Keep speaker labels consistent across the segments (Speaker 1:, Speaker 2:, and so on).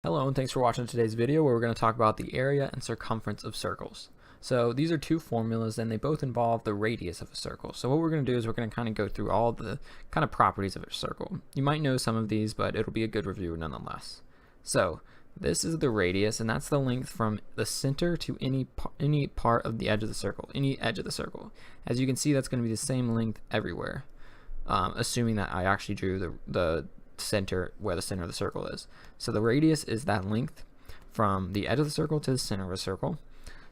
Speaker 1: Hello and thanks for watching today's video where we're going to talk about the area and circumference of circles. So these are two formulas and they both involve the radius of a circle. So what we're going to do is we're going to kind of go through all the kind of properties of a circle. You might know some of these, but it'll be a good review nonetheless. So this is the radius, and that's the length from the center to any part of the edge of the circle, any edge of the circle. As you can see, that's going to be the same length everywhere, assuming that I actually drew the center where the center of the circle is. So the radius is that length from the edge of the circle to the center of a circle.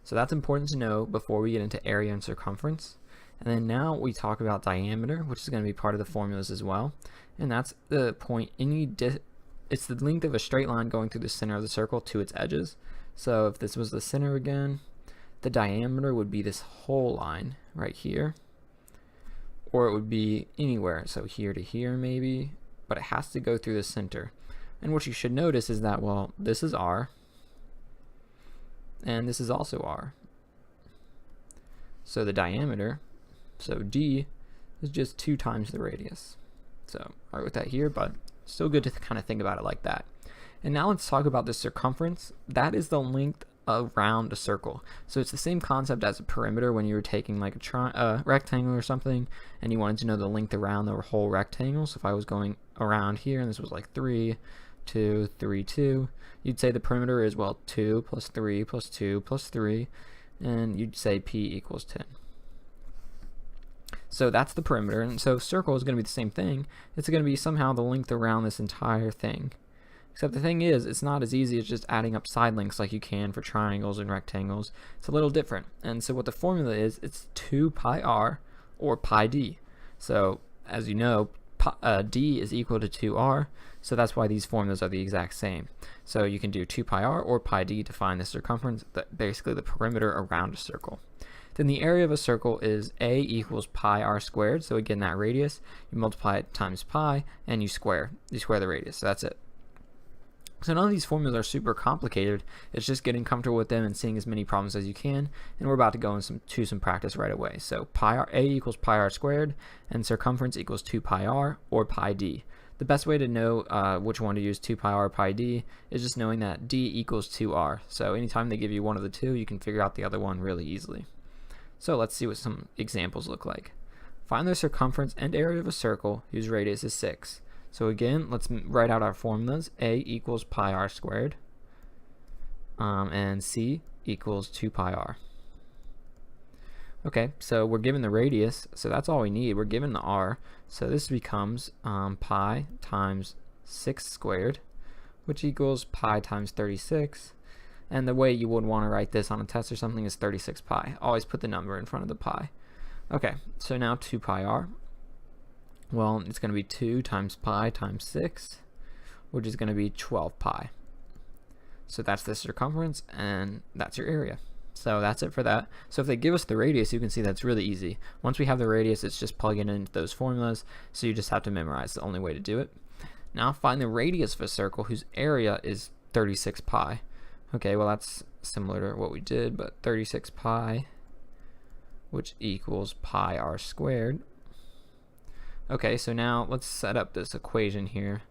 Speaker 1: So that's important to know before we get into area and circumference. And then now we talk about diameter, which is going to be part of the formulas as well. And that's the point it's the length of a straight line going through the center of the circle to its edges. So if this was the center again, the diameter would be this whole line right here, or it would be anywhere, so here to here maybe, but it has to go through the center. And what you should notice is that, well, this is R, and this is also R. So the diameter, so D, is just 2 times the radius. So I wrote that here, but still good to kind of think about it like that. And now let's talk about the circumference. That is the length around a circle. So it's the same concept as a perimeter when you were taking like a rectangle or something and you wanted to know the length around the whole rectangle. So if I was going around here and this was like 3, 2, 3, 2, you'd say the perimeter is, well, 2 plus 3 plus 2 plus 3, and you'd say P equals 10. So that's the perimeter, and so circle is going to be the same thing. It's going to be somehow the length around this entire thing. Except the thing is, it's not as easy as just adding up side lengths like you can for triangles and rectangles. It's a little different. And so what the formula is, it's 2 pi r or pi d. So as you know, d is equal to 2r, so that's why these formulas are the exact same. So you can do 2 pi r or pi d to find the circumference, basically the perimeter around a circle. Then the area of a circle is a equals pi r squared. So again, that radius, you multiply it times pi and you square the radius. So that's it. So none of these formulas are super complicated. It's just getting comfortable with them and seeing as many problems as you can. And we're about to go into some practice right away. So a equals pi r squared, and circumference equals 2 pi r or pi d. The best way to know which one to use, 2 pi r or pi d, is just knowing that d equals 2r. So anytime they give you one of the two, you can figure out the other one really easily. So let's see what some examples look like. Find the circumference and area of a circle whose radius is 6. So again, let's write out our formulas. A equals pi r squared, and C equals 2 pi r. Okay, so we're given the radius, so that's all we need. We're given the r, so this becomes pi times 6 squared, which equals pi times 36. And the way you would want to write this on a test or something is 36 pi. Always put the number in front of the pi. Okay, so now 2 pi r. Well, it's going to be 2 times pi times 6, which is going to be 12 pi. So that's the circumference, and that's your area. So that's it for that. So if they give us the radius, you can see that's really easy. Once we have the radius, it's just plugging into those formulas, so you just have to memorize the only way to do it. Now find the radius of a circle whose area is 36 pi. Okay, well that's similar to what we did, but 36 pi, which equals pi r squared. Okay, so now let's set up this equation here.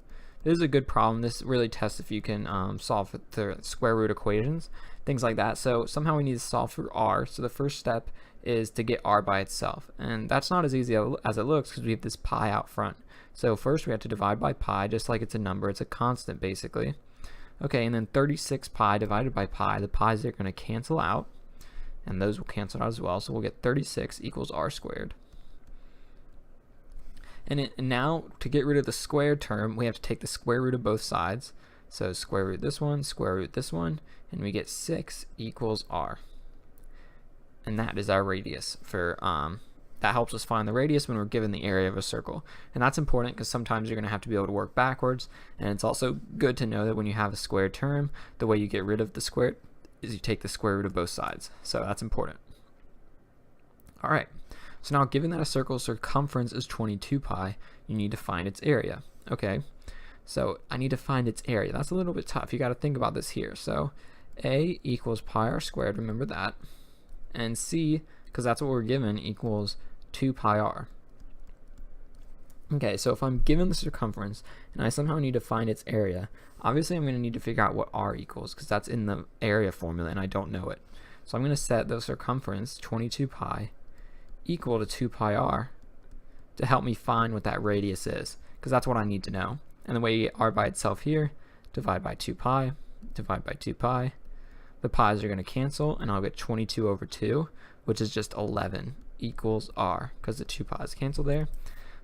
Speaker 1: This is a good problem. This really tests if you can solve the square root equations, things like that. So somehow we need to solve for r. So the first step is to get r by itself. And that's not as easy as it looks because we have this pi out front. So first we have to divide by pi, just like it's a number. It's a constant, basically. Okay, and then 36 pi divided by pi. The pi's are going to cancel out, and those will cancel out as well. So we'll get 36 equals r squared. And now, to get rid of the squared term, we have to take the square root of both sides. So square root this one, square root this one, and we get 6 equals r. And that is our radius. That helps us find the radius when we're given the area of a circle. And that's important because sometimes you're going to have to be able to work backwards. And it's also good to know that when you have a squared term, the way you get rid of the square is you take the square root of both sides. So that's important. All right. So now, given that a circle's circumference is 22 pi, you need to find its area. Okay, so I need to find its area. That's a little bit tough. You got to think about this here. So A equals pi r squared, remember that. And C, because that's what we're given, equals 2 pi r. Okay, so if I'm given the circumference and I somehow need to find its area, obviously I'm going to need to figure out what r equals because that's in the area formula and I don't know it. So I'm going to set the circumference, 22 pi, equal to 2 pi r to help me find what that radius is because that's what I need to know. And the way you get r by itself here, divide by 2 pi, divide by 2 pi. The pi's are going to cancel and I'll get 22 over 2, which is just 11 equals r because the 2 pi's cancel there.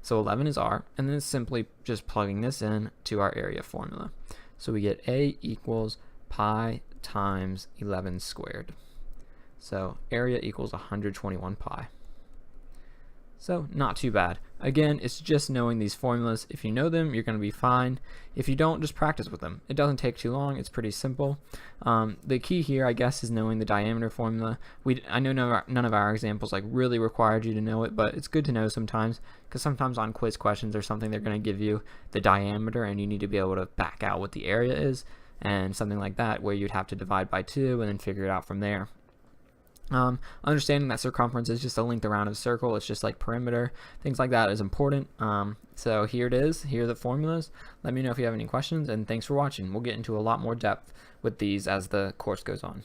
Speaker 1: So 11 is r, and then it's simply just plugging this in to our area formula. So we get a equals pi times 11 squared. So area equals 121 pi. So not too bad. Again, it's just knowing these formulas. If you know them, you're going to be fine. If you don't, just practice with them. It doesn't take too long. It's pretty simple. The key here, I guess, is knowing the diameter formula. I know none of our examples like really required you to know it, but it's good to know sometimes because sometimes on quiz questions or something, they're going to give you the diameter and you need to be able to back out what the area is and something like that where you'd have to divide by 2 and then figure it out from there. Understanding that circumference is just a length around a circle, it's just like perimeter, things like that is important. So here it is, here are the formulas. Let me know if you have any questions, and thanks for watching. We'll get into a lot more depth with these as the course goes on.